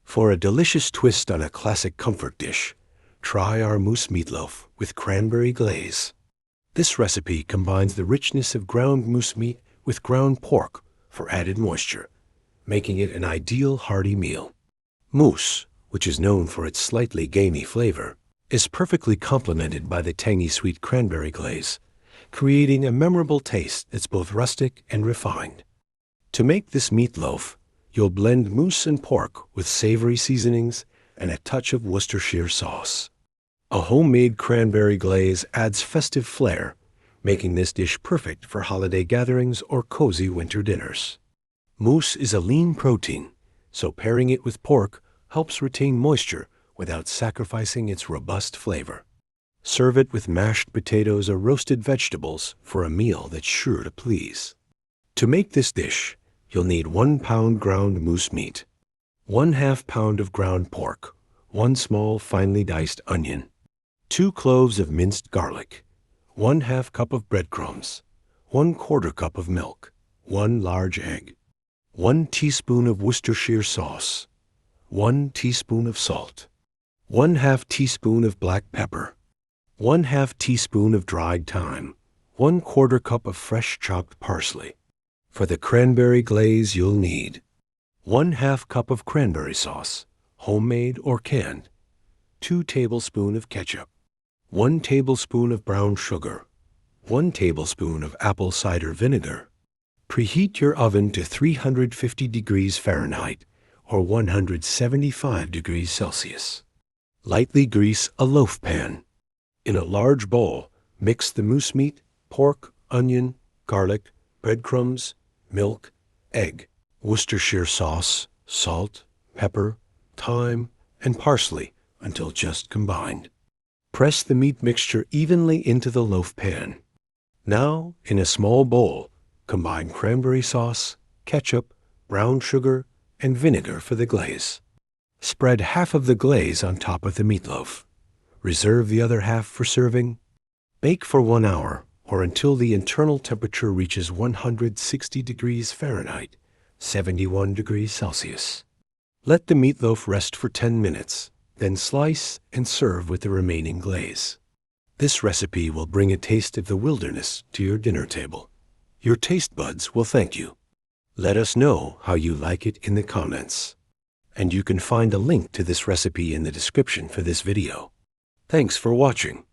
For a delicious twist on a classic comfort dish, try our mousse meatloaf with cranberry glaze. This recipe combines the richness of ground moose meat with ground pork for added moisture, making it an ideal hearty meal. Mousse, which is known for its slightly gamey flavor, is perfectly complemented by the tangy-sweet cranberry glaze, creating a memorable taste that's both rustic and refined. To make this meatloaf, you'll blend mousse and pork with savory seasonings and a touch of Worcestershire sauce. A homemade cranberry glaze adds festive flair, making this dish perfect for holiday gatherings or cozy winter dinners. Mousse is a lean protein, so pairing it with pork helps retain moisture without sacrificing its robust flavor. Serve it with mashed potatoes or roasted vegetables for a meal that's sure to please. To make this dish, you'll need 1 pound ground moose meat, 1/2 pound of ground pork, 1 small finely diced onion, 2 cloves of minced garlic, 1/2 cup of breadcrumbs, 1/4 cup of milk, 1 large egg, 1 teaspoon of Worcestershire sauce, 1 teaspoon of salt, 1/2 teaspoon of black pepper, 1/2 teaspoon of dried thyme, 1/4 cup of fresh chopped parsley. For the cranberry glaze, you'll need 1/2 cup of cranberry sauce, homemade or canned, 2 tablespoons of ketchup, 1 tablespoon of brown sugar, 1 tablespoon of apple cider vinegar. Preheat your oven to 350 degrees Fahrenheit or 175 degrees Celsius. Lightly grease a loaf pan. In a large bowl, mix the moose meat, pork, onion, garlic, breadcrumbs, milk, egg, Worcestershire sauce, salt, pepper, thyme, and parsley until just combined. Press the meat mixture evenly into the loaf pan. Now, in a small bowl, combine cranberry sauce, ketchup, brown sugar, and vinegar for the glaze. Spread half of the glaze on top of the meatloaf. Reserve the other half for serving. Bake for 1 hour or until the internal temperature reaches 160 degrees Fahrenheit, 71 degrees Celsius. Let the meatloaf rest for 10 minutes, then slice and serve with the remaining glaze. This recipe will bring a taste of the wilderness to your dinner table. Your taste buds will thank you. Let us know how you like it in the comments. And you can find a link to this recipe in the description for this video. Thanks for watching.